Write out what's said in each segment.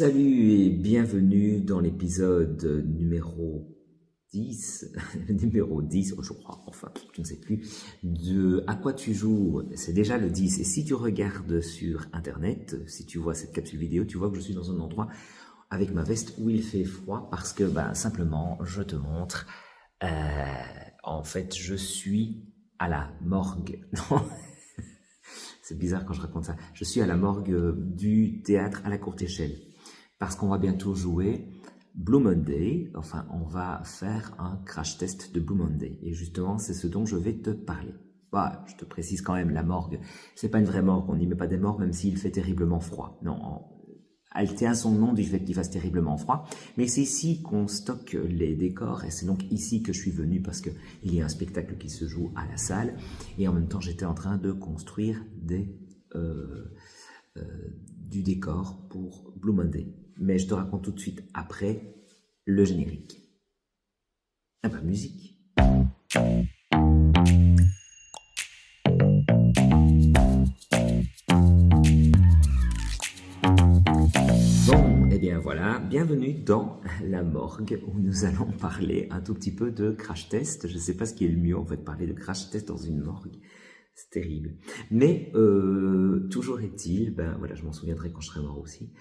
Salut et bienvenue dans l'épisode numéro 10, numéro 10, je crois, enfin, je ne sais plus, de À quoi tu joues. C'est déjà le 10. Et si tu regardes sur Internet, si tu vois cette capsule vidéo, tu vois que je suis dans un endroit avec ma veste où il fait froid parce que, simplement, je te montre, en fait, je suis à la morgue. Non, c'est bizarre quand je raconte ça. Je suis à la morgue du théâtre à la courte échelle. Parce qu'on va bientôt jouer Blue Monday, enfin on va faire un crash test de Blue Monday. Et justement, c'est ce dont je vais te parler. Bah, je te précise quand même, la morgue, c'est pas une vraie morgue, on n'y met pas des morts même s'il fait terriblement froid. Non, elle tient son nom du fait qu'il fasse terriblement froid, mais c'est ici qu'on stocke les décors, et c'est donc ici que je suis venu parce qu'il y a un spectacle qui se joue à la salle, et en même temps j'étais en train de construire du décor pour Blue Monday. Mais je te raconte tout de suite après le générique. Ah bah, musique. Bon, et bien voilà, bienvenue dans la morgue où nous allons parler un tout petit peu de crash test. Je ne sais pas ce qui est le mieux en fait, parler de crash test dans une morgue. C'est terrible. Mais toujours est-il, voilà, je m'en souviendrai quand je serai mort aussi,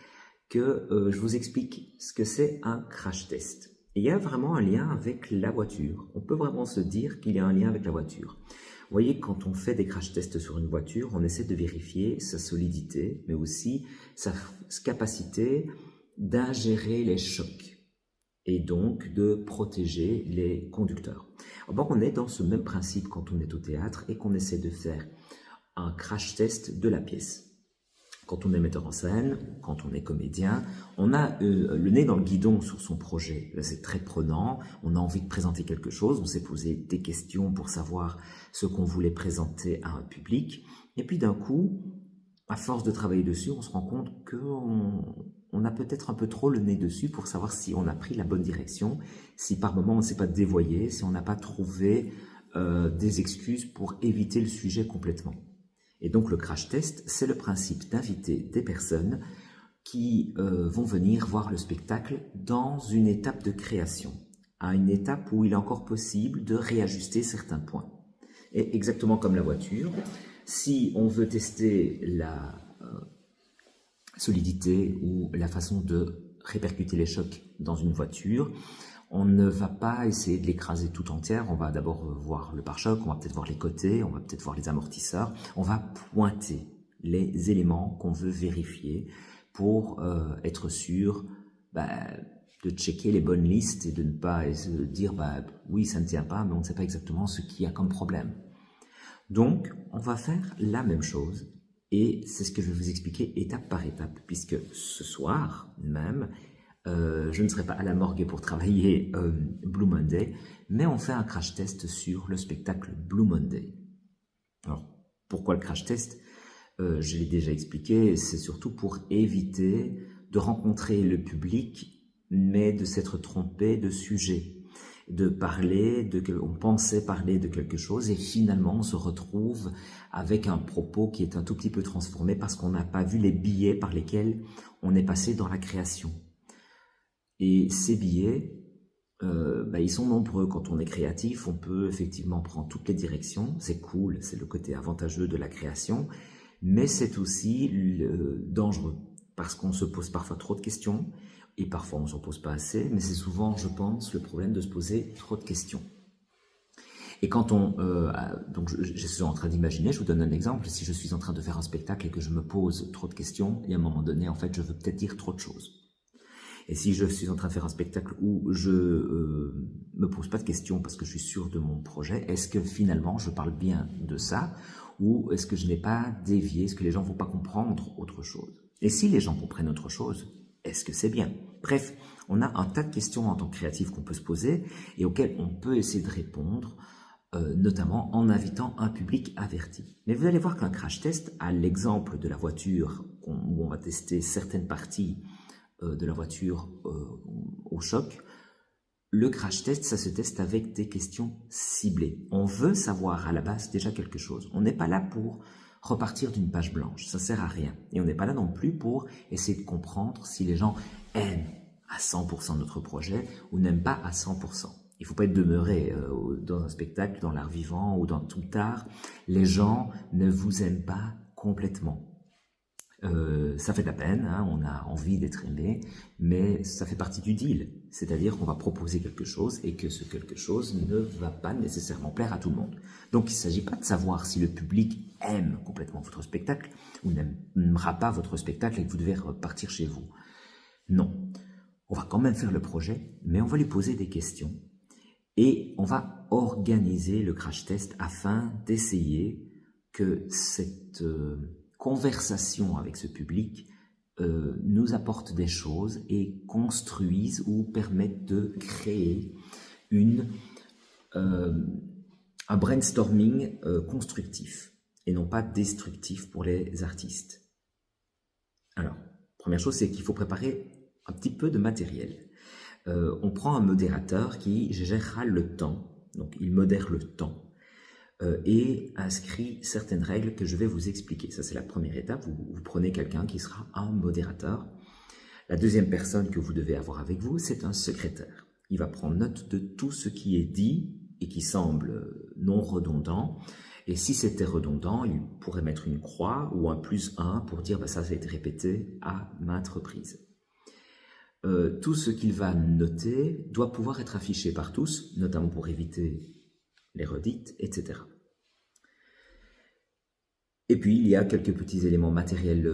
que je vous explique ce que c'est un crash test. Et il y a vraiment un lien avec la voiture. On peut vraiment se dire qu'il y a un lien avec la voiture. Vous voyez, quand on fait des crash tests sur une voiture, on essaie de vérifier sa solidité, mais aussi sa capacité d'ingérer les chocs et donc de protéger les conducteurs. Alors, on est dans ce même principe quand on est au théâtre et qu'on essaie de faire un crash test de la pièce. Quand on est metteur en scène, quand on est comédien, on a le nez dans le guidon sur son projet. C'est très prenant, on a envie de présenter quelque chose, on s'est posé des questions pour savoir ce qu'on voulait présenter à un public. Et puis d'un coup, à force de travailler dessus, on se rend compte qu'on a peut-être un peu trop le nez dessus pour savoir si on a pris la bonne direction, si par moment on ne s'est pas dévoyé, si on n'a pas trouvé des excuses pour éviter le sujet complètement. Et donc le crash test, c'est le principe d'inviter des personnes qui vont venir voir le spectacle dans une étape de création, à une étape où il est encore possible de réajuster certains points. Et exactement comme la voiture, si on veut tester la solidité ou la façon de répercuter les chocs dans une voiture, on ne va pas essayer de l'écraser tout entière, on va d'abord voir le pare-choc, on va peut-être voir les côtés, on va peut-être voir les amortisseurs, on va pointer les éléments qu'on veut vérifier pour être sûr de checker les bonnes listes et de ne pas se dire oui ça ne tient pas mais on ne sait pas exactement ce qu'il y a comme problème. Donc on va faire la même chose et c'est ce que je vais vous expliquer étape par étape puisque ce soir même je ne serai pas à la morgue pour travailler Blue Monday, mais on fait un crash test sur le spectacle Blue Monday. Alors, pourquoi le crash test? Je l'ai déjà expliqué, c'est surtout pour éviter de rencontrer le public, mais de s'être trompé de sujet, de parler, on pensait parler de quelque chose et finalement on se retrouve avec un propos qui est un tout petit peu transformé parce qu'on n'a pas vu les billets par lesquels on est passé dans la création. Et ces billets, ils sont nombreux. Quand on est créatif, on peut effectivement prendre toutes les directions. C'est cool, c'est le côté avantageux de la création, mais c'est aussi dangereux parce qu'on se pose parfois trop de questions et parfois on ne s'en pose pas assez, mais c'est souvent, je pense, le problème de se poser trop de questions. Et quand donc je suis en train d'imaginer, je vous donne un exemple, si je suis en train de faire un spectacle et que je me pose trop de questions, et à un moment donné, en fait, je veux peut-être dire trop de choses. Et si je suis en train de faire un spectacle où je me pose pas de questions parce que je suis sûr de mon projet, est-ce que finalement je parle bien de ça ou est-ce que je n'ai pas dévié, est-ce que les gens vont pas comprendre autre chose? Et si les gens comprennent autre chose, est-ce que c'est bien? Bref, on a un tas de questions en tant que créatif qu'on peut se poser et auxquelles on peut essayer de répondre, notamment en invitant un public averti. Mais vous allez voir qu'un crash test, à l'exemple de la voiture où on va tester certaines parties de la voiture au choc, le crash test, ça se teste avec des questions ciblées. On veut savoir à la base déjà quelque chose. On n'est pas là pour repartir d'une page blanche. Ça sert à rien. Et on n'est pas là non plus pour essayer de comprendre si les gens aiment à 100% notre projet ou n'aiment pas à 100%. Il ne faut pas être demeuré dans un spectacle, dans l'art vivant ou dans tout art. Les gens ne vous aiment pas complètement. Ça fait de la peine, hein, on a envie d'être aimé, mais ça fait partie du deal. C'est-à-dire qu'on va proposer quelque chose et que ce quelque chose ne va pas nécessairement plaire à tout le monde. Donc il ne s'agit pas de savoir si le public aime complètement votre spectacle ou n'aimera pas votre spectacle et que vous devez repartir chez vous. Non, on va quand même faire le projet, mais on va lui poser des questions et on va organiser le crash test afin d'essayer que cette conversation avec ce public nous apporte des choses et construisent ou permettent de créer un brainstorming constructif et non pas destructif pour les artistes. Alors, première chose, c'est qu'il faut préparer un petit peu de matériel. On prend un modérateur qui gérera le temps, donc il modère le temps. Et inscrit certaines règles que je vais vous expliquer. Ça, c'est la première étape. Vous prenez quelqu'un qui sera un modérateur. La deuxième personne que vous devez avoir avec vous, c'est un secrétaire. Il va prendre note de tout ce qui est dit et qui semble non redondant. Et si c'était redondant, il pourrait mettre une croix ou un +1 pour dire ça a été répété à maintes reprises. Tout ce qu'il va noter doit pouvoir être affiché par tous, notamment pour éviter les redites, etc. Et puis, il y a quelques petits éléments matériels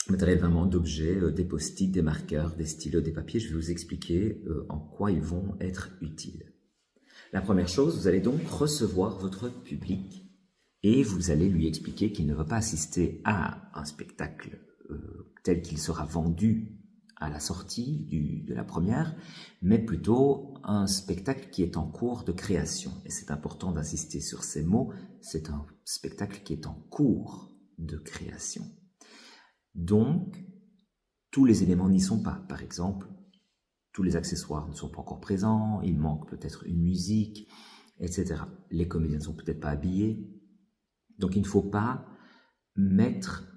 vraiment d'objets, des post-it, des marqueurs, des stylos, des papiers. Je vais vous expliquer en quoi ils vont être utiles. La première chose, vous allez donc recevoir votre public et vous allez lui expliquer qu'il ne va pas assister à un spectacle tel qu'il sera vendu à la sortie de la première, mais plutôt un spectacle qui est en cours de création. Et c'est important d'insister sur ces mots, c'est un spectacle qui est en cours de création. Donc, tous les éléments n'y sont pas. Par exemple, tous les accessoires ne sont pas encore présents, il manque peut-être une musique, etc. Les comédiens ne sont peut-être pas habillés. Donc, il ne faut pas mettre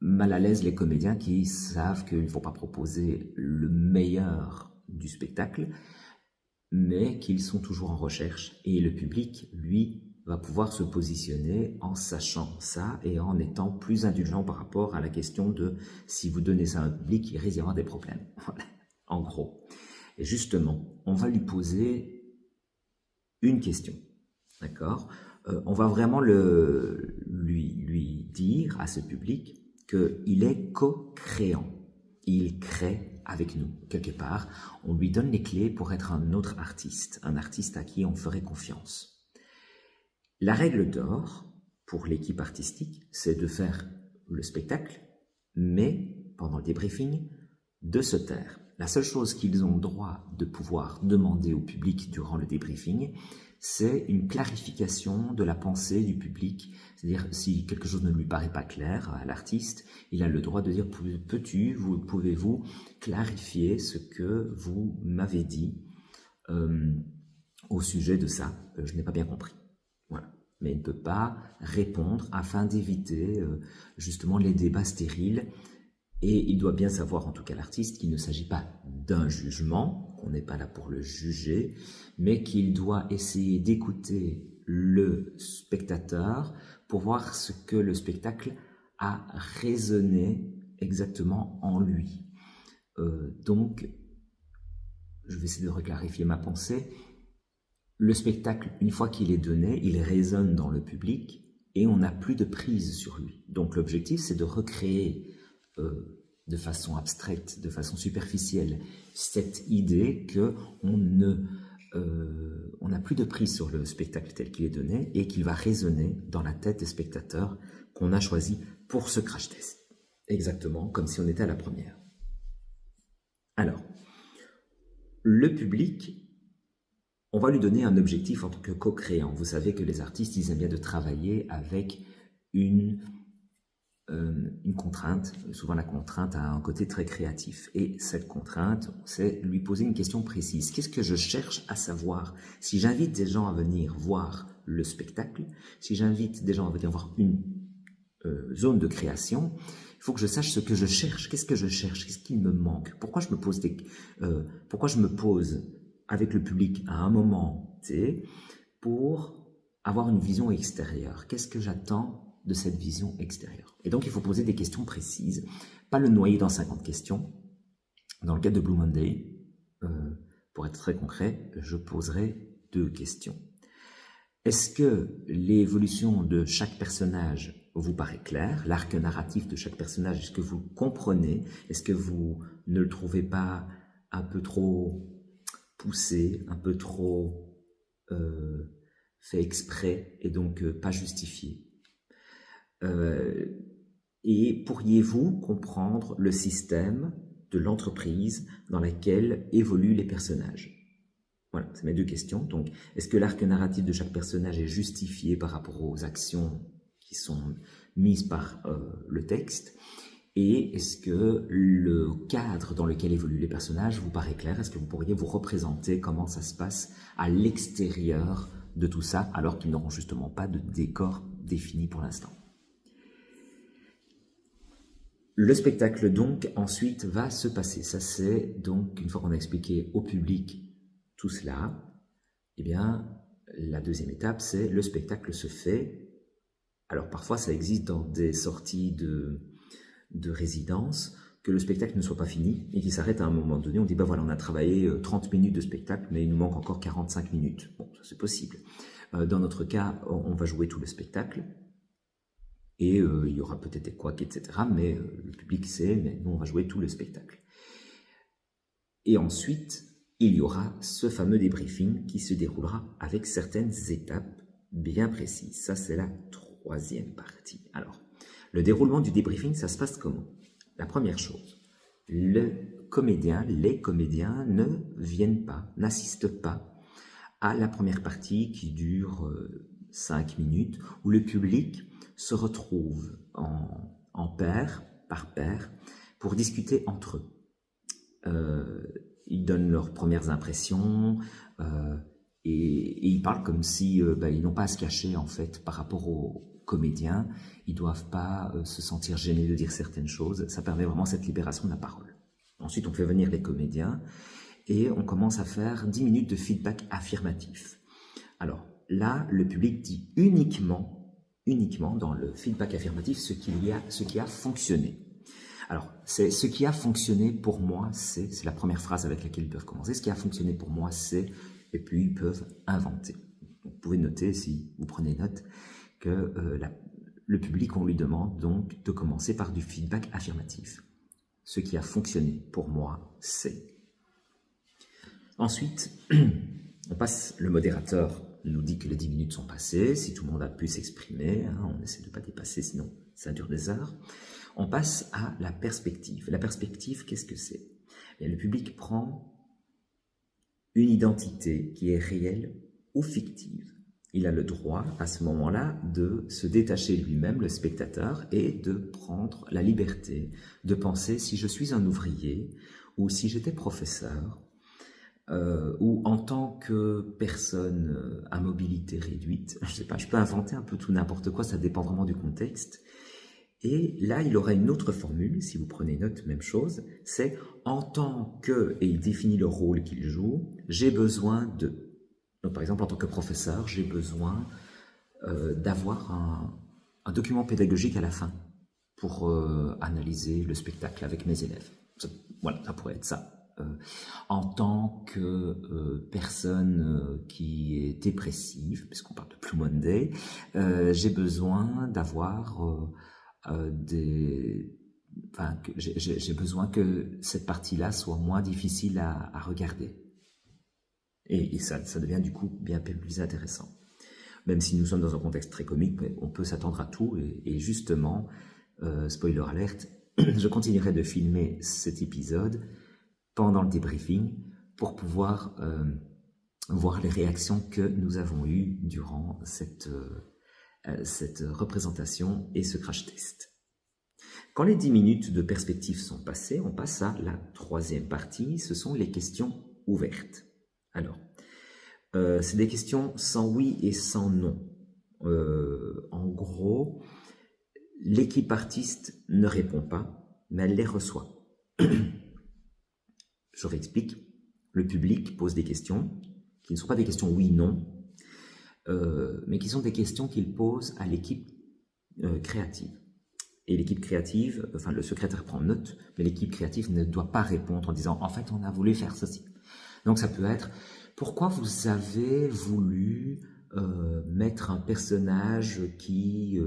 mal à l'aise les comédiens qui savent qu'il ne faut pas proposer le meilleur du spectacle, mais qu'ils sont toujours en recherche. Et le public, lui, va pouvoir se positionner en sachant ça et en étant plus indulgent par rapport à la question de si vous donnez ça à un public, il risque d'y avoir des problèmes. En gros. Et justement, on va lui poser une question. D'accord ? On va vraiment lui dire à ce public qu'il est co-créant. Il crée avec nous, quelque part. On lui donne les clés pour être un autre artiste, un artiste à qui on ferait confiance. La règle d'or pour l'équipe artistique, c'est de faire le spectacle, mais pendant le débriefing, de se taire. La seule chose qu'ils ont droit de pouvoir demander au public durant le débriefing, c'est une clarification de la pensée du public. C'est-à-dire, si quelque chose ne lui paraît pas clair à l'artiste, il a le droit de dire « pouvez-vous clarifier ce que vous m'avez dit au sujet de ça ? Je n'ai pas bien compris. » Voilà. Mais il ne peut pas répondre afin d'éviter justement les débats stériles. Et il doit bien savoir, en tout cas l'artiste, qu'il ne s'agit pas d'un jugement, qu'on n'est pas là pour le juger, mais qu'il doit essayer d'écouter le spectateur pour voir ce que le spectacle a résonné exactement en lui. Donc, je vais essayer de reclarifier ma pensée. Le spectacle, une fois qu'il est donné, il résonne dans le public et on n'a plus de prise sur lui. Donc l'objectif, c'est de recréer de façon abstraite, de façon superficielle, cette idée qu'on n'a plus de prise sur le spectacle tel qu'il est donné et qu'il va résonner dans la tête des spectateurs qu'on a choisis pour ce crash test. Exactement comme si on était à la première. Alors, le public, on va lui donner un objectif en tant que co-créant. Vous savez que les artistes, ils aiment bien de travailler avec une contrainte. Souvent, la contrainte a un côté très créatif. Et cette contrainte, c'est lui poser une question précise. Qu'est-ce que je cherche à savoir? Si j'invite des gens à venir voir le spectacle, si j'invite des gens à venir voir une zone de création, il faut que je sache ce que je cherche. Qu'est-ce que je cherche? Qu'est-ce qui me manque? Pourquoi je me pose avec le public à un moment T pour avoir une vision extérieure? Qu'est-ce que j'attends de cette vision extérieure? Et donc, il faut poser des questions précises, pas le noyer dans 50 questions. Dans le cas de Blue Monday, pour être très concret, je poserai 2 questions. Est-ce que l'évolution de chaque personnage vous paraît claire? L'arc narratif de chaque personnage, est-ce que vous comprenez? Est-ce que vous ne le trouvez pas un peu trop poussé, un peu trop fait exprès et donc pas justifié? Et pourriez-vous comprendre le système de l'entreprise dans laquelle évoluent les personnages? Voilà, c'est mes 2 questions. Donc, est-ce que l'arc narratif de chaque personnage est justifié par rapport aux actions qui sont mises par le texte? Et est-ce que le cadre dans lequel évoluent les personnages vous paraît clair? Est-ce que vous pourriez vous représenter comment ça se passe à l'extérieur de tout ça, alors qu'ils n'auront justement pas de décor défini pour l'instant? Le spectacle, donc, ensuite, va se passer. Ça, c'est donc, une fois qu'on a expliqué au public tout cela, eh bien, la deuxième étape, c'est le spectacle se fait. Alors, parfois, ça existe dans des sorties de résidence, que le spectacle ne soit pas fini et qu'il s'arrête à un moment donné. On dit, bah voilà, on a travaillé 30 minutes de spectacle, mais il nous manque encore 45 minutes. Bon, ça c'est possible. Dans notre cas, on va jouer tout le spectacle. Et il y aura peut-être des couacs, etc. Mais le public sait, mais nous, on va jouer tout le spectacle. Et ensuite, il y aura ce fameux débriefing qui se déroulera avec certaines étapes bien précises. Ça, c'est la 3e partie. Alors, le déroulement du débriefing, ça se passe comment? La première chose, les comédiens ne viennent pas, n'assistent pas à la première partie qui dure 5 minutes, où le public se retrouve en paire, par paire, pour discuter entre eux. Ils donnent leurs premières impressions et ils parlent comme si ils n'ont pas à se cacher en fait par rapport aux comédiens. Ils ne doivent pas se sentir gênés de dire certaines choses. Ça permet vraiment cette libération de la parole. Ensuite, on fait venir les comédiens et on commence à faire 10 minutes de feedback affirmatif. Alors là, le public dit uniquement dans le feedback affirmatif ce qui a fonctionné. Alors, c'est ce qui a fonctionné pour moi, c'est la première phrase avec laquelle ils peuvent commencer. Ce qui a fonctionné pour moi, c'est, et puis ils peuvent inventer. Donc, vous pouvez noter, si vous prenez note, que le public, on lui demande donc de commencer par du feedback affirmatif. Ce qui a fonctionné pour moi, c'est. Ensuite, on passe, le modérateur nous dit que les 10 minutes sont passées, si tout le monde a pu s'exprimer, on essaie de ne pas dépasser, sinon ça dure des heures. On passe à la perspective. La perspective, qu'est-ce que c'est? Le public prend une identité qui est réelle ou fictive. Il a le droit, à ce moment-là, de se détacher lui-même, le spectateur, et de prendre la liberté de penser si je suis un ouvrier ou si j'étais professeur, ou en tant que personne à mobilité réduite, je sais pas, je peux inventer un peu tout n'importe quoi, ça dépend vraiment du contexte. Et là, il aura une autre formule, si vous prenez note, même chose, c'est en tant que, et il définit le rôle qu'il joue, j'ai besoin de. Donc par exemple, en tant que professeur, j'ai besoin d'avoir un document pédagogique à la fin pour analyser le spectacle avec mes élèves. Voilà, ça pourrait être ça. En tant que personne qui est dépressive, puisqu'on parle de Blue Monday, j'ai besoin d'avoir j'ai besoin que cette partie-là soit moins difficile à regarder. Et ça devient du coup bien plus intéressant. Même si nous sommes dans un contexte très comique, on peut s'attendre à tout. Et justement, spoiler alert, je continuerai de filmer cet épisode pendant le débriefing pour pouvoir voir les réactions que nous avons eues durant cette représentation et ce crash test. Quand les 10 minutes de perspective sont passées, on passe à la 3e partie, ce sont les questions ouvertes. Alors, c'est des questions sans oui et sans non. En gros, L'équipe artiste ne répond pas, mais elle les reçoit. Je réexplique. Le public pose des questions, qui ne sont pas des questions oui-non, mais qui sont des questions qu'il pose à l'équipe créative. Et l'équipe créative, enfin le secrétaire prend note, mais l'équipe créative ne doit pas répondre en disant « en fait on a voulu faire ceci ». Donc ça peut être « pourquoi vous avez voulu mettre un personnage qui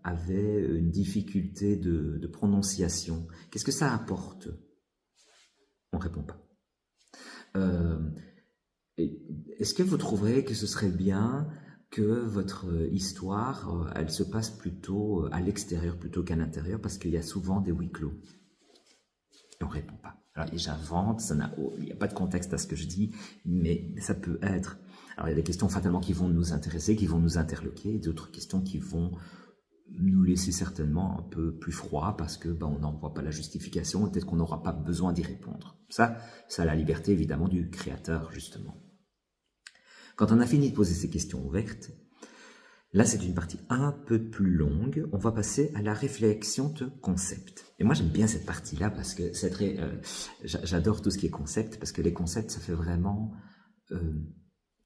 avait une difficulté de prononciation? Qu'est-ce que ça apporte ?» On ne répond pas. Est-ce que vous trouverez que ce serait bien que votre histoire, elle se passe plutôt à l'extérieur plutôt qu'à l'intérieur, parce qu'il y a souvent des huis clos? Et on ne répond pas. Alors j'invente, il n'y a pas de contexte à ce que je dis, mais ça peut être... Alors il y a des questions fatalement qui vont nous intéresser, qui vont nous interloquer, et d'autres questions qui vont nous laisser certainement un peu plus froid parce que on n'en voit pas la justification, et peut-être qu'on n'aura pas besoin d'y répondre. Ça a la liberté évidemment du créateur, justement. Quand on a fini de poser ces questions ouvertes, là c'est une partie un peu plus longue, on va passer à la réflexion de concept. Et moi j'aime bien cette partie-là parce que c'est très... j'adore tout ce qui est concept, parce que les concepts ça fait vraiment...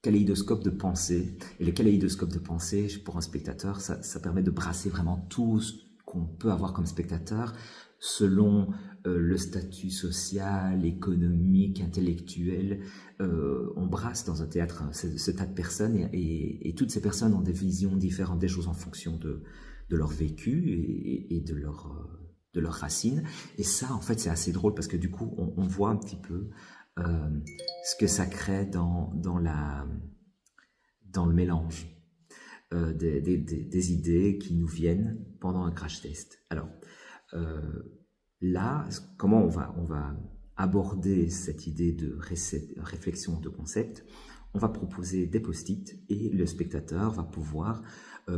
kaléidoscope de pensée. Et le kaléidoscope de pensée, pour un spectateur, ça permet de brasser vraiment tout ce qu'on peut avoir comme spectateur selon le statut social, économique, intellectuel. On brasse dans un théâtre ce tas de personnes et toutes ces personnes ont des visions différentes des choses en fonction de leur vécu et de leurs racines. Et ça, en fait, c'est assez drôle parce que du coup, on voit un petit peu ce que ça crée dans le mélange des idées qui nous viennent pendant un crash test. Alors là, comment on va aborder cette idée de réflexion de concept? On va proposer des post-it et le spectateur va pouvoir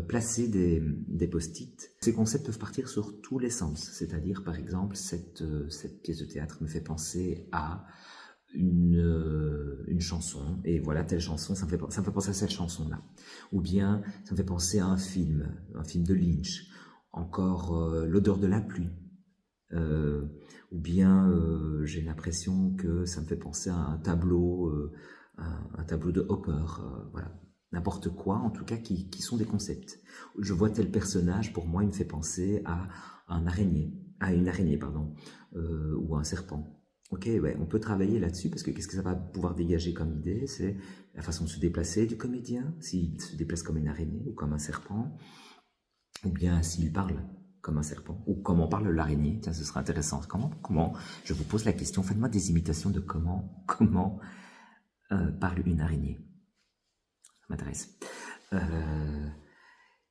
placer des post-it. Ces concepts peuvent partir sur tous les sens, c'est-à-dire par exemple cette pièce de théâtre me fait penser à une chanson, et voilà, telle chanson, ça me fait penser à cette chanson-là. Ou bien, ça me fait penser à un film de Lynch. Encore, l'odeur de la pluie. Ou bien, j'ai l'impression que ça me fait penser à un tableau de Hopper. Voilà. N'importe quoi, en tout cas, qui sont des concepts. Je vois tel personnage, pour moi, il me fait penser à une araignée, pardon, ou à un serpent. Ok, ouais, on peut travailler là-dessus parce que qu'est-ce que ça va pouvoir dégager comme idée? C'est la façon de se déplacer du comédien, s'il se déplace comme une araignée ou comme un serpent, ou bien s'il parle comme un serpent, ou comment parle l'araignée. Tiens, ce sera intéressant. Comment je vous pose la question, faites-moi des imitations de comment parle une araignée. Ça m'intéresse.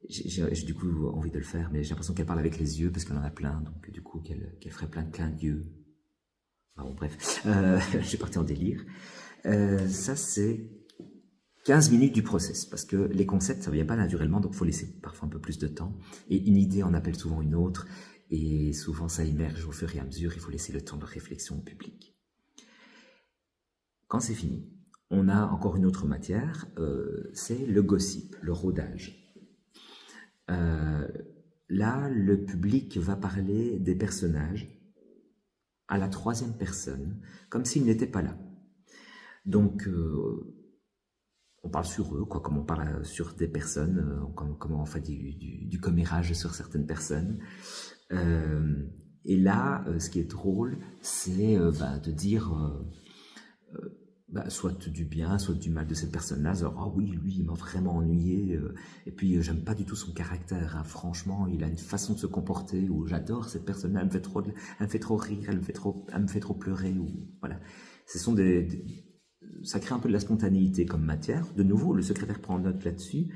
J'ai du coup envie de le faire, mais j'ai l'impression qu'elle parle avec les yeux parce qu'elle en a plein, donc du coup qu'elle ferait plein de clins d'yeux. Bon, bref, je suis parti en délire. Ça, c'est 15 minutes du process, parce que les concepts, ça ne vient pas naturellement, donc il faut laisser parfois un peu plus de temps. Et une idée en appelle souvent une autre, et souvent ça émerge au fur et à mesure, il faut laisser le temps de réflexion au public. Quand c'est fini, on a encore une autre matière, c'est le gossip, le rodage. Là, le public va parler des personnages à la troisième personne, comme s'ils n'étaient pas là. Donc, on parle sur eux, quoi, comme on parle sur des personnes, comme on fait du commérage sur certaines personnes. Et là, ce qui est drôle, c'est de dire soit du bien, soit du mal de cette personne-là. Ah oui, lui, il m'a vraiment ennuyé. Et puis, j'aime pas du tout son caractère. Hein. Franchement, il a une façon de se comporter où j'adore cette personne-là. Elle me fait trop rire, elle me fait trop pleurer. Ou voilà. Ce sont ça crée un peu de la spontanéité comme matière. De nouveau, le secrétaire prend note là-dessus.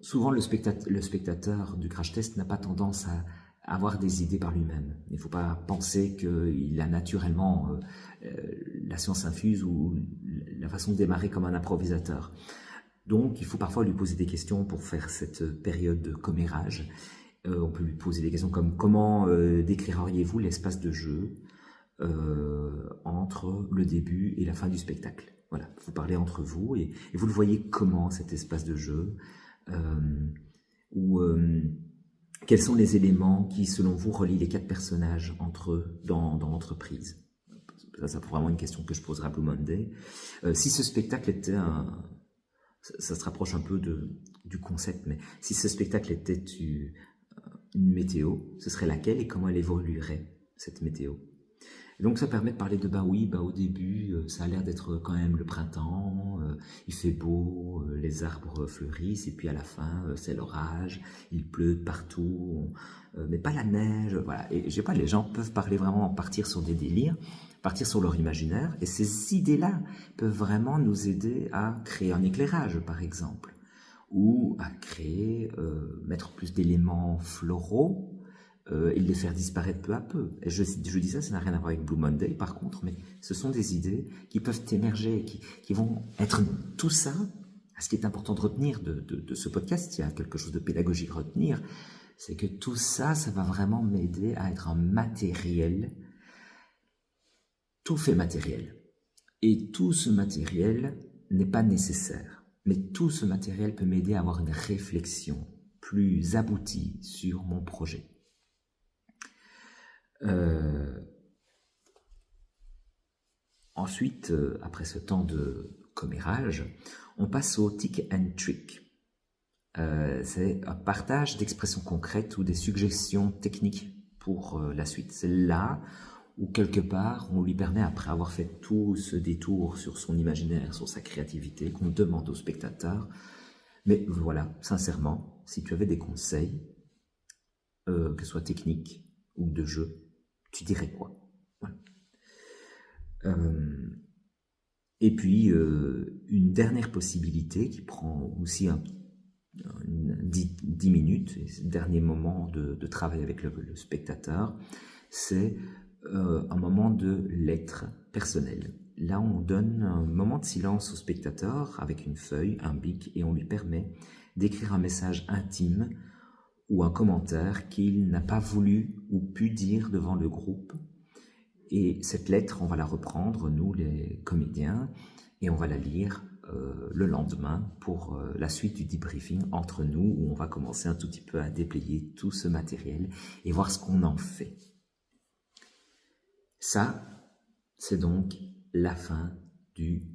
Souvent, le spectateur du crash test n'a pas tendance à avoir des idées par lui-même. Il ne faut pas penser qu'il a naturellement la science infuse ou la façon de démarrer comme un improvisateur. Donc, il faut parfois lui poser des questions pour faire cette période de commérage. On peut lui poser des questions comme comment décririez-vous l'espace de jeu entre le début et la fin du spectacle. Voilà, vous parlez entre vous et vous le voyez comment cet espace de jeu Quels sont les éléments qui, selon vous, relient les 4 personnages entre eux dans l'entreprise? Ça, c'est vraiment une question que je poserai à Blue Monday. Si ce spectacle était ça se rapproche un peu du concept, mais si ce spectacle était une météo, ce serait laquelle et comment elle évoluerait, cette météo? Donc ça permet de parler de oui, au début, ça a l'air d'être quand même le printemps, il fait beau, les arbres fleurissent, et puis à la fin, c'est l'orage, il pleut de partout, mais pas la neige, voilà. Et je sais pas, les gens peuvent parler vraiment, partir sur des délires, partir sur leur imaginaire, et ces idées-là peuvent vraiment nous aider à créer un éclairage, par exemple, ou à créer, mettre plus d'éléments floraux, et de les faire disparaître peu à peu. Et je dis ça n'a rien à voir avec Blue Monday, par contre, mais ce sont des idées qui peuvent émerger, qui vont être tout ça. Ce qui est important de retenir de ce podcast, il y a quelque chose de pédagogique à retenir, c'est que tout ça, ça va vraiment m'aider à être un matériel. Tout fait matériel. Et tout ce matériel n'est pas nécessaire. Mais tout ce matériel peut m'aider à avoir une réflexion plus aboutie sur mon projet. Ensuite, après ce temps de commérage, on passe au tick and trick. C'est un partage d'expressions concrètes ou des suggestions techniques pour la suite. C'est là où quelque part on lui permet, après avoir fait tout ce détour sur son imaginaire, sur sa créativité, qu'on demande au spectateur, mais voilà, sincèrement, si tu avais des conseils, que ce soit techniques ou de jeu, tu dirais quoi? Voilà. Et puis, une dernière possibilité qui prend aussi 10 minutes, dernier moment de travail avec le spectateur, c'est un moment de lettre personnelle. Là, on donne un moment de silence au spectateur avec une feuille, un bic, et on lui permet d'écrire un message intime ou un commentaire qu'il n'a pas voulu ou pu dire devant le groupe. Et cette lettre, on va la reprendre, nous les comédiens, et on va la lire le lendemain pour la suite du debriefing entre nous, où on va commencer un tout petit peu à déblayer tout ce matériel et voir ce qu'on en fait. Ça, c'est donc la fin du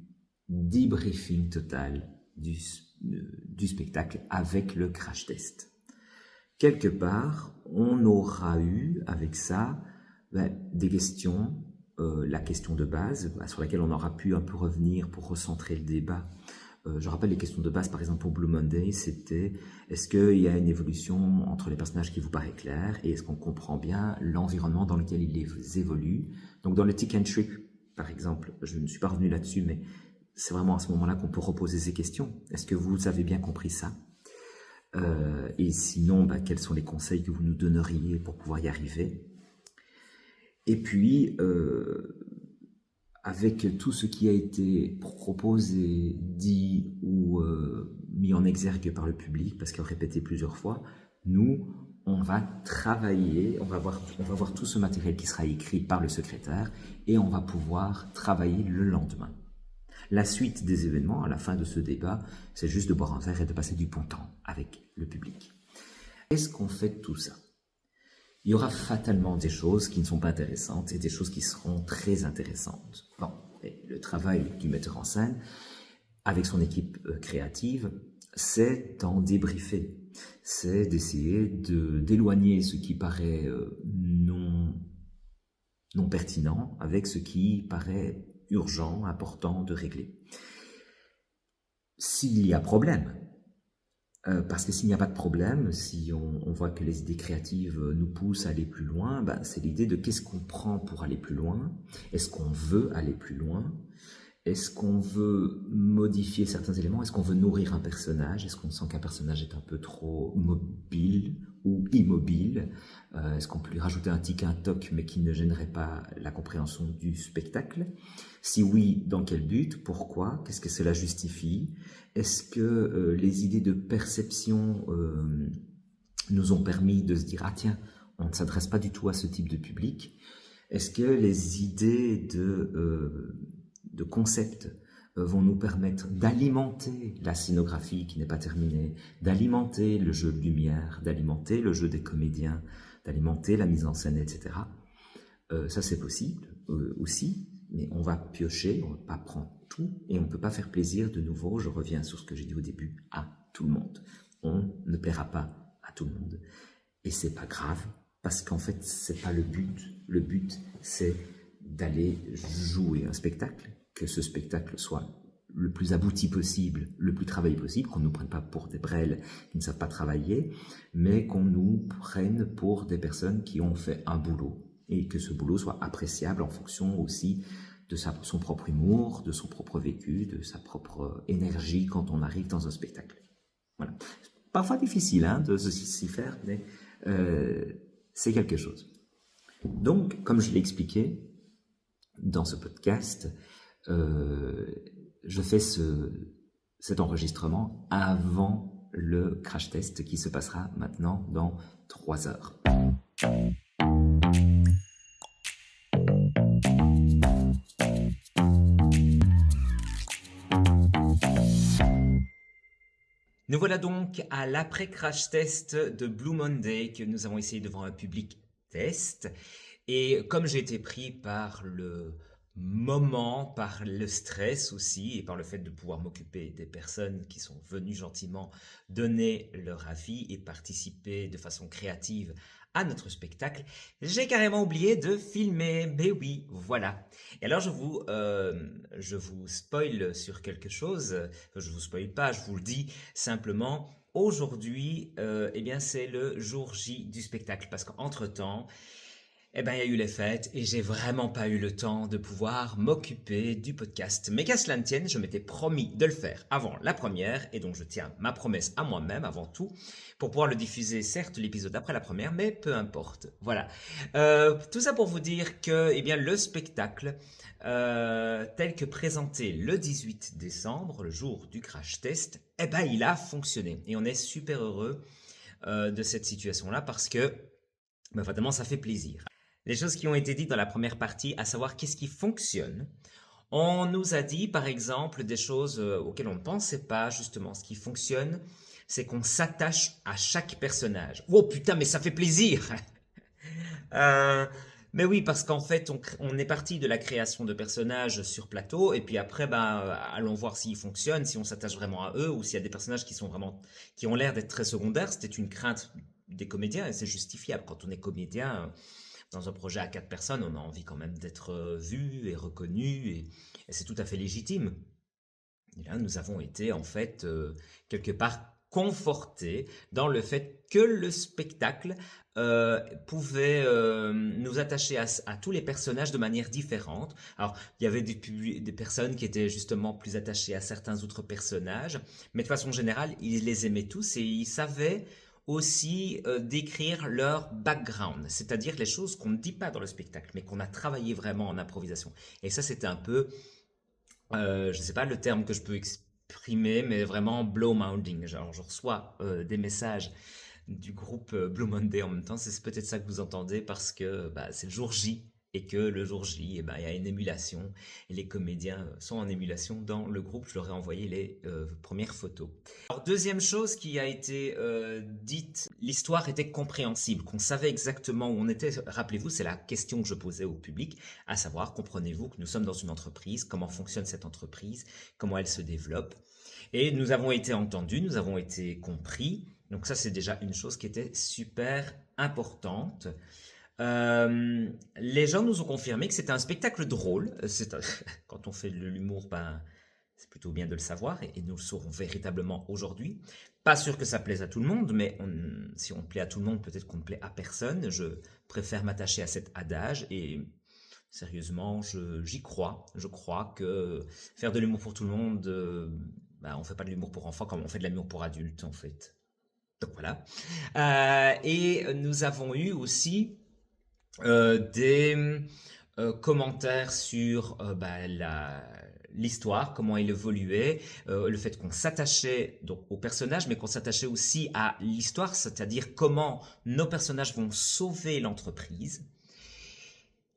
debriefing total du spectacle avec le crash test. Quelque part, on aura eu avec ça des questions, la question de base sur laquelle on aura pu un peu revenir pour recentrer le débat. Je rappelle les questions de base, par exemple pour Blue Monday, c'était est-ce qu'il y a une évolution entre les personnages qui vous paraît claire et est-ce qu'on comprend bien l'environnement dans lequel ils évoluent. Donc dans le tick and trick, par exemple, je ne suis pas revenu là-dessus, mais c'est vraiment à ce moment-là qu'on peut reposer ces questions. Est-ce que vous avez bien compris ça? Et sinon, quels sont les conseils que vous nous donneriez pour pouvoir y arriver? Et puis, avec tout ce qui a été proposé, dit ou mis en exergue par le public, parce qu'il a répété plusieurs fois, nous, on va travailler, on va voir tout ce matériel qui sera écrit par le secrétaire et on va pouvoir travailler le lendemain. La suite des événements, à la fin de ce débat, c'est juste de boire un verre et de passer du bon temps avec le public. Qu'est-ce qu'on fait de tout ça? Il y aura fatalement des choses qui ne sont pas intéressantes et des choses qui seront très intéressantes. Bon, et le travail du metteur en scène, avec son équipe créative, c'est d'en débriefer. C'est d'essayer d'éloigner ce qui paraît non pertinent avec ce qui paraît urgent, important de régler. S'il y a problème, parce que s'il n'y a pas de problème, si on voit que les idées créatives nous poussent à aller plus loin, c'est l'idée de qu'est-ce qu'on prend pour aller plus loin? Est-ce qu'on veut aller plus loin? Est-ce qu'on veut modifier certains éléments? Est-ce qu'on veut nourrir un personnage? Est-ce qu'on sent qu'un personnage est un peu trop mobile ou immobile? Est-ce qu'on peut lui rajouter un tic, un toc, mais qui ne gênerait pas la compréhension du spectacle? Si oui, dans quel but? Pourquoi? Qu'est-ce que cela justifie? Est-ce que les idées de perception nous ont permis de se dire « Ah tiens, on ne s'adresse pas du tout à ce type de public ». Est-ce que les idées de concepts vont nous permettre d'alimenter la scénographie qui n'est pas terminée, d'alimenter le jeu de lumière, d'alimenter le jeu des comédiens, d'alimenter la mise en scène, etc. Ça c'est possible aussi, mais on va piocher, on ne va pas prendre tout, et on ne peut pas faire plaisir de nouveau, je reviens sur ce que j'ai dit au début, à tout le monde. On ne plaira pas à tout le monde. Et c'est pas grave, parce qu'en fait, c'est pas le but. Le but, c'est d'aller jouer un spectacle, que ce spectacle soit le plus abouti possible, le plus travaillé possible, qu'on ne nous prenne pas pour des brêles qui ne savent pas travailler, mais qu'on nous prenne pour des personnes qui ont fait un boulot, et que ce boulot soit appréciable en fonction aussi de son propre humour, de son propre vécu, de sa propre énergie quand on arrive dans un spectacle. Voilà. Parfois difficile de s'y faire, mais c'est quelque chose. Donc, comme je l'ai expliqué dans ce podcast, je fais cet enregistrement avant le crash test qui se passera maintenant dans 3 heures. Nous voilà donc à l'après-crash test de Blue Monday que nous avons essayé devant un public test. Et comme j'ai été pris par le moment, par le stress aussi, et par le fait de pouvoir m'occuper des personnes qui sont venues gentiment donner leur avis et participer de façon créative à notre spectacle, j'ai carrément oublié de filmer. Mais oui, voilà. Et alors je vous spoil sur quelque chose. Je vous spoil pas, je vous le dis simplement. Aujourd'hui, eh bien c'est le jour J du spectacle, parce qu'entre-temps, eh ben, il y a eu les fêtes et j'ai vraiment pas eu le temps de pouvoir m'occuper du podcast. Mais qu'à cela ne tienne, je m'étais promis de le faire avant la première et donc je tiens ma promesse à moi-même avant tout pour pouvoir le diffuser, certes l'épisode après la première, mais peu importe. Voilà. Tout ça pour vous dire que, eh bien, le spectacle tel que présenté le 18 décembre, le jour du crash test, eh ben, il a fonctionné et on est super heureux de cette situation-là parce que, ben, fatalement, ça fait plaisir. Les choses qui ont été dites dans la première partie, à savoir qu'est-ce qui fonctionne. On nous a dit par exemple des choses auxquelles on ne pensait pas justement. Ce qui fonctionne, c'est qu'on s'attache à chaque personnage. Oh putain, mais ça fait plaisir. Mais oui, parce qu'en fait, on est parti de la création de personnages sur plateau, et puis après, allons voir s'ils fonctionnent, si on s'attache vraiment à eux, ou s'il y a des personnages qui ont l'air d'être très secondaires. C'était une crainte des comédiens, et c'est justifiable. Quand on est comédien, dans un projet à 4 personnes, on a envie quand même d'être vu et reconnu, et c'est tout à fait légitime. Et là, nous avons été en fait quelque part confortés dans le fait que le spectacle pouvait nous attacher à tous les personnages de manière différente. Alors, il y avait des personnes qui étaient justement plus attachées à certains autres personnages, mais de façon générale, ils les aimaient tous et ils savaient aussi décrire leur background, c'est-à-dire les choses qu'on ne dit pas dans le spectacle, mais qu'on a travaillé vraiment en improvisation. Et ça, c'était un peu, je ne sais pas le terme que je peux exprimer, mais vraiment blow-mounding. Genre, je reçois des messages du groupe Blue Monday en même temps, c'est peut-être ça que vous entendez parce que c'est le jour J et que le jour J, il y a une émulation et les comédiens sont en émulation dans le groupe. Je leur ai envoyé les premières photos. Alors, deuxième chose qui a été dite, l'histoire était compréhensible, qu'on savait exactement où on était. Rappelez-vous, c'est la question que je posais au public, à savoir, comprenez-vous que nous sommes dans une entreprise, comment fonctionne cette entreprise, comment elle se développe. Et nous avons été entendus, nous avons été compris. Donc ça, c'est déjà une chose qui était super importante. Les gens nous ont confirmé que c'était un spectacle drôle. Quand on fait de l'humour, c'est plutôt bien de le savoir et nous le saurons véritablement aujourd'hui. Pas sûr que ça plaise à tout le monde, mais si on plaît à tout le monde, peut-être qu'on ne plaît à personne. Je préfère m'attacher à cet adage et sérieusement, j'y crois. Je crois que faire de l'humour pour tout le monde, on fait pas de l'humour pour enfants comme on fait de l'humour pour adultes en fait. Donc voilà. Et nous avons eu aussi des commentaires sur l'histoire, comment elle évoluait, le fait qu'on s'attachait donc aux personnages, mais qu'on s'attachait aussi à l'histoire, c'est-à-dire comment nos personnages vont sauver l'entreprise.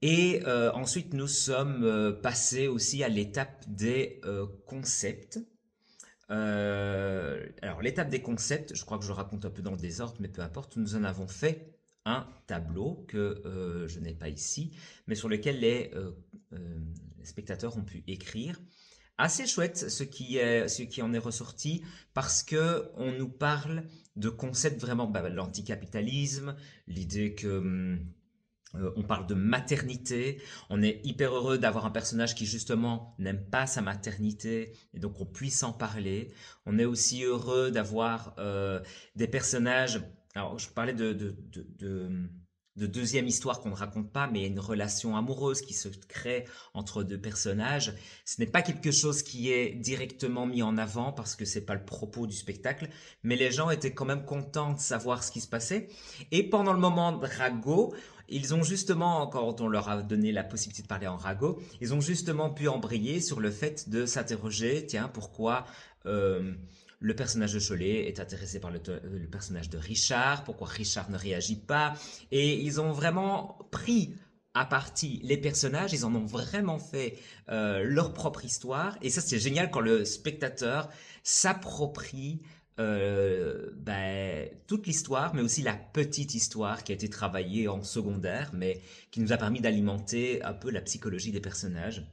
Et ensuite, nous sommes passés aussi à l'étape des concepts. Alors, l'étape des concepts, je crois que je raconte un peu dans le désordre, mais peu importe, nous en avons fait un tableau que je n'ai pas ici, mais sur lequel les spectateurs ont pu écrire. Assez chouette ce qui en est ressorti, parce que on nous parle de concepts vraiment, l'anticapitalisme, l'idée que on parle de maternité. On est hyper heureux d'avoir un personnage qui justement n'aime pas sa maternité et donc on puisse en parler. On est aussi heureux d'avoir des personnages. Alors je parlais de deuxième histoire qu'on ne raconte pas, mais une relation amoureuse qui se crée entre deux personnages. Ce n'est pas quelque chose qui est directement mis en avant parce que c'est pas le propos du spectacle, mais les gens étaient quand même contents de savoir ce qui se passait. Et pendant le moment de ragot, ils ont justement, quand on leur a donné la possibilité de parler en ragot, ils ont justement pu embrayer sur le fait de s'interroger, tiens, pourquoi le personnage de Cholet est intéressé par le personnage de Richard, pourquoi Richard ne réagit pas, et ils ont vraiment pris à partie les personnages, ils en ont vraiment fait leur propre histoire, et ça c'est génial quand le spectateur s'approprie toute l'histoire, mais aussi la petite histoire qui a été travaillée en secondaire, mais qui nous a permis d'alimenter un peu la psychologie des personnages.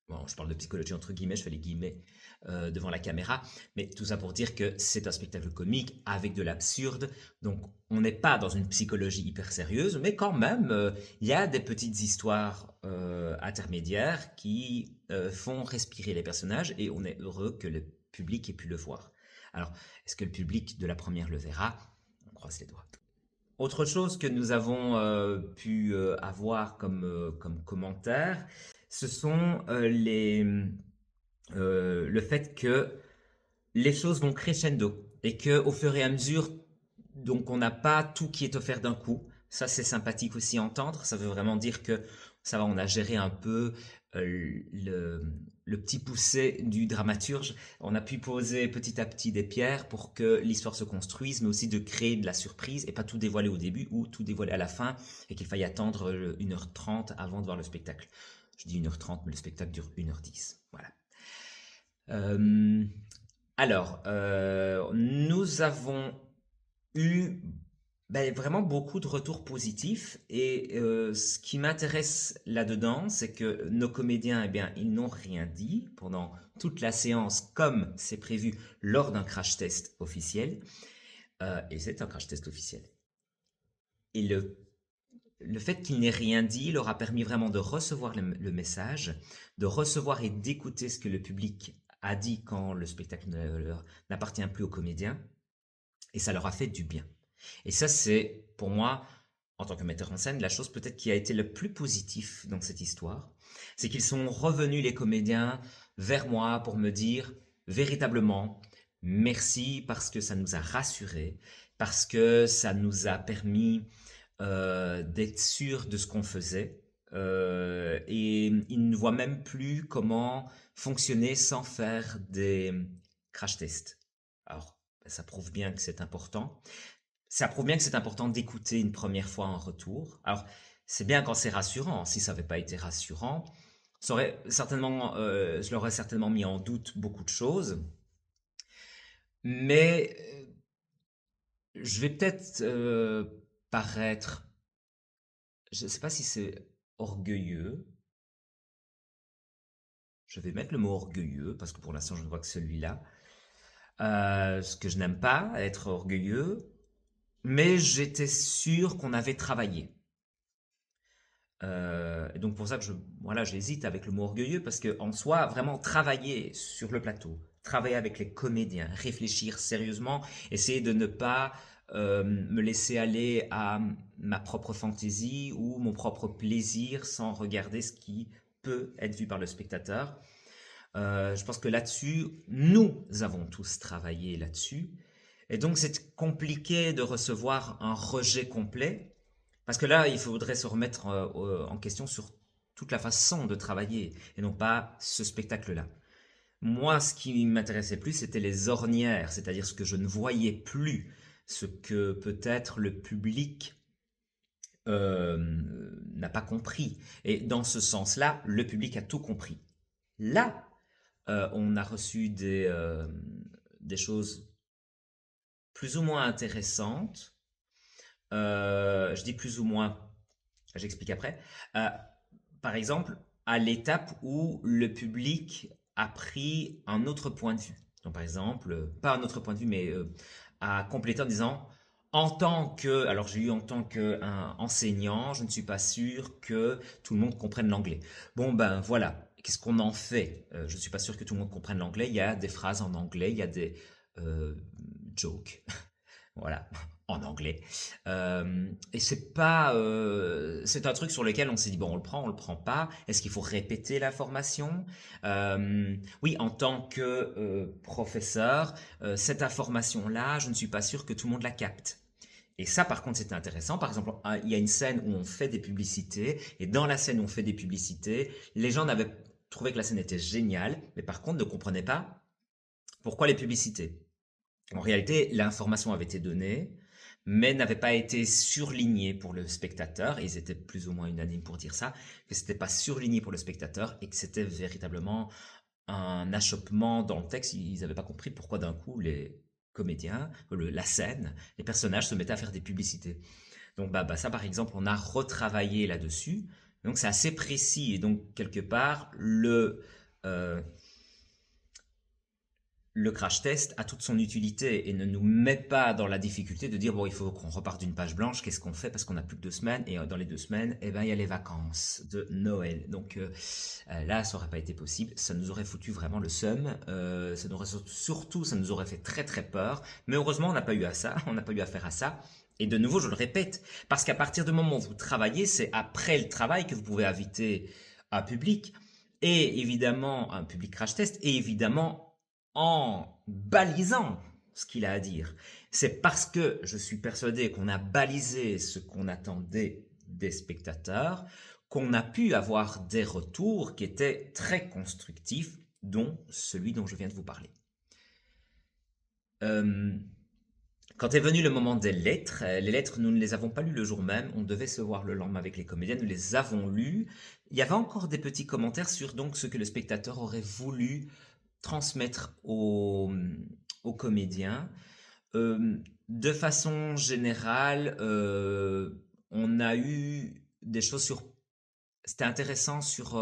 Bon, je parle de psychologie entre guillemets, je fais les guillemets devant la caméra, mais tout ça pour dire que c'est un spectacle comique avec de l'absurde, donc on n'est pas dans une psychologie hyper sérieuse, mais quand même, il y a des petites histoires intermédiaires qui font respirer les personnages, et on est heureux que le public ait pu le voir. Alors, est-ce que le public de la première le verra? On croise les doigts. Autre chose que nous avons pu avoir comme commentaire, ce sont le fait que les choses vont crescendo et que au fur et à mesure, donc on n'a pas tout qui est offert d'un coup. Ça, c'est sympathique aussi à entendre. Ça veut vraiment dire que ça va, on a géré un peu le petit poussé du dramaturge. On a pu poser petit à petit des pierres pour que l'histoire se construise, mais aussi de créer de la surprise et pas tout dévoiler au début ou tout dévoiler à la fin et qu'il faille attendre 1h30 avant de voir le spectacle. Je dis 1h30, mais le spectacle dure 1h10. Voilà. Nous avons eu vraiment beaucoup de retours positifs, et ce qui m'intéresse là-dedans, c'est que nos comédiens, ils n'ont rien dit pendant toute la séance, comme c'est prévu lors d'un crash test officiel, et c'est un crash test officiel. Et le fait qu'il n'ait rien dit leur a permis vraiment de recevoir le message, de recevoir et d'écouter ce que le public a dit quand le spectacle n'appartient plus aux comédiens, et ça leur a fait du bien. Et ça, c'est pour moi, en tant que metteur en scène, la chose peut-être qui a été le plus positif dans cette histoire. C'est qu'ils sont revenus, les comédiens, vers moi pour me dire véritablement merci, parce que ça nous a rassurés, parce que ça nous a permis d'être sûrs de ce qu'on faisait. Et ils ne voient même plus comment fonctionner sans faire des crash tests. Alors, ça prouve bien que c'est important. Ça prouve bien que c'est important d'écouter une première fois un retour. Alors, c'est bien quand c'est rassurant. Si ça n'avait pas été rassurant, ça aurait certainement, je l'aurais certainement mis en doute beaucoup de choses. Mais je vais peut-être paraître, je ne sais pas si c'est orgueilleux. Je vais mettre le mot orgueilleux, parce que pour l'instant, je ne vois que celui-là. Ce que je n'aime pas, être orgueilleux. Mais j'étais sûr qu'on avait travaillé. Et donc pour ça que j'hésite avec le mot orgueilleux, parce que en soi, vraiment travailler sur le plateau, travailler avec les comédiens, réfléchir sérieusement, essayer de ne pas me laisser aller à ma propre fantaisie ou mon propre plaisir sans regarder ce qui peut être vu par le spectateur. Je pense que là-dessus, nous avons tous travaillé là-dessus. Et donc, c'est compliqué de recevoir un rejet complet, parce que là, il faudrait se remettre en question sur toute la façon de travailler, et non pas ce spectacle-là. Moi, ce qui m'intéressait plus, c'était les ornières, c'est-à-dire ce que je ne voyais plus, ce que peut-être le public n'a pas compris. Et dans ce sens-là, le public a tout compris. Là, on a reçu des choses plus ou moins intéressantes. Je dis plus ou moins, j'explique après. Euh, Par exemple, à l'étape où le public a pris un autre point de vue. Donc, par exemple, pas un autre point de vue, mais a complété en disant, en tant que, alors j'ai eu en tant qu'enseignant, je ne suis pas sûr que tout le monde comprenne l'anglais. Bon, ben voilà, qu'est-ce qu'on en fait? Je ne suis pas sûr que tout le monde comprenne l'anglais. Il y a des phrases en anglais, il y a des jokes, voilà, en anglais. Et c'est un truc sur lequel on s'est dit bon, on le prend pas. Est-ce qu'il faut répéter la formation? Oui, en tant que professeur, cette information-là, je ne suis pas sûr que tout le monde la capte. Et ça, par contre, c'était intéressant. Par exemple, il y a une scène où on fait des publicités, et dans la scène où on fait des publicités, les gens avaient trouvé que la scène était géniale, mais par contre ne comprenaient pas pourquoi les publicités. En réalité, l'information avait été donnée, mais n'avait pas été surlignée pour le spectateur, et ils étaient plus ou moins unanimes pour dire ça, que c'était pas surligné pour le spectateur, et que c'était véritablement un achoppement dans le texte. Ils n'avaient pas compris pourquoi d'un coup les comédiens, la scène, les personnages se mettaient à faire des publicités. Donc ça par exemple, on a retravaillé là-dessus. Donc c'est assez précis, et donc quelque part euh, le crash test a toute son utilité et ne nous met pas dans la difficulté de dire bon, il faut qu'on reparte d'une page blanche, qu'est-ce qu'on fait parce qu'on n'a plus que 2 semaines, et dans les 2 semaines, eh ben, il y a les vacances de Noël. Donc là, ça n'aurait pas été possible, ça nous aurait foutu vraiment le seum, ça nous aurait fait très très peur, mais heureusement on n'a pas eu à ça, on n'a pas eu affaire à ça. Et de nouveau, je le répète, parce qu'à partir du moment où vous travaillez, c'est après le travail que vous pouvez inviter un public, et évidemment un public crash test, et évidemment en balisant ce qu'il a à dire. C'est parce que je suis persuadé qu'on a balisé ce qu'on attendait des spectateurs qu'on a pu avoir des retours qui étaient très constructifs, dont celui dont je viens de vous parler. Quand est venu le moment des lettres, les lettres, nous ne les avons pas lues le jour même, on devait se voir le lendemain avec les comédiens, nous les avons lues. Il y avait encore des petits commentaires sur donc ce que le spectateur aurait voulu transmettre aux comédiens. De façon générale, on a eu des choses sur... C'était intéressant sur...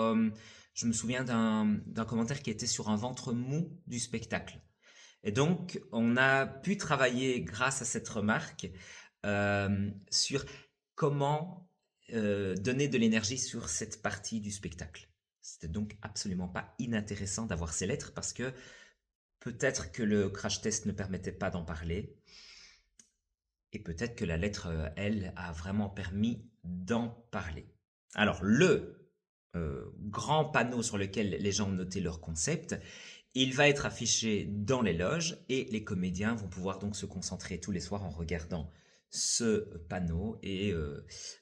je me souviens d'un commentaire qui était sur un ventre mou du spectacle. Et donc, on a pu travailler grâce à cette remarque sur comment donner de l'énergie sur cette partie du spectacle. C'était donc absolument pas inintéressant d'avoir ces lettres parce que peut-être que le crash test ne permettait pas d'en parler et peut-être que la lettre, elle, a vraiment permis d'en parler. Alors, le grand panneau sur lequel les gens ont noté leur concept, il va être affiché dans les loges et les comédiens vont pouvoir donc se concentrer tous les soirs en regardant ce panneau et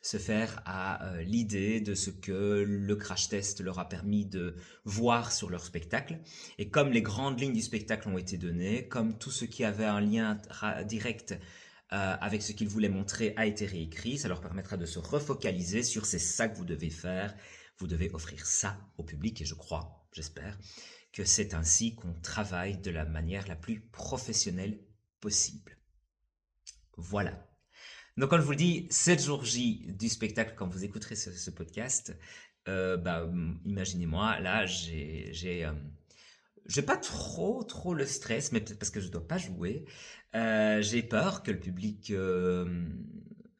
se faire à l'idée de ce que le crash test leur a permis de voir sur leur spectacle. Et comme les grandes lignes du spectacle ont été données, comme tout ce qui avait un lien direct avec ce qu'ils voulaient montrer a été réécrit, ça leur permettra de se refocaliser sur c'est ça que vous devez faire, vous devez offrir ça au public et je crois, j'espère, que c'est ainsi qu'on travaille de la manière la plus professionnelle possible. Voilà. Donc, comme je vous le dis, 7 jours J du spectacle, quand vous écouterez ce podcast, imaginez-moi, là, j'ai pas trop le stress, mais peut-être parce que je dois pas jouer. J'ai peur que le public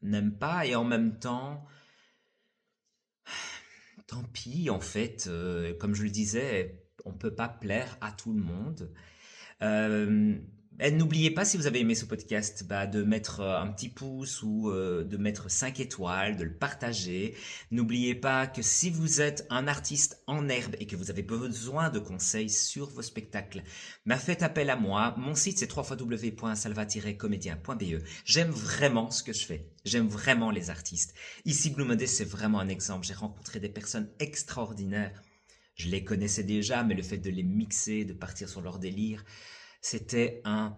n'aime pas, et en même temps, tant pis, en fait, comme je le disais, on peut pas plaire à tout le monde. N'oubliez pas, si vous avez aimé ce podcast, de mettre un petit pouce ou de mettre 5 étoiles, de le partager. N'oubliez pas que si vous êtes un artiste en herbe et que vous avez besoin de conseils sur vos spectacles, faites appel à moi. Mon site, c'est www.salva-comédien.be. J'aime vraiment ce que je fais. J'aime vraiment les artistes. Ici, Blue Monday, c'est vraiment un exemple. J'ai rencontré des personnes extraordinaires. Je les connaissais déjà, mais le fait de les mixer, de partir sur leur délire, c'était un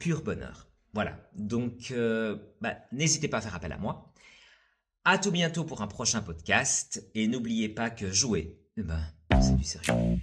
pur bonheur. Voilà, donc n'hésitez pas à faire appel à moi. À tout bientôt pour un prochain podcast. Et n'oubliez pas que jouer, c'est du sérieux.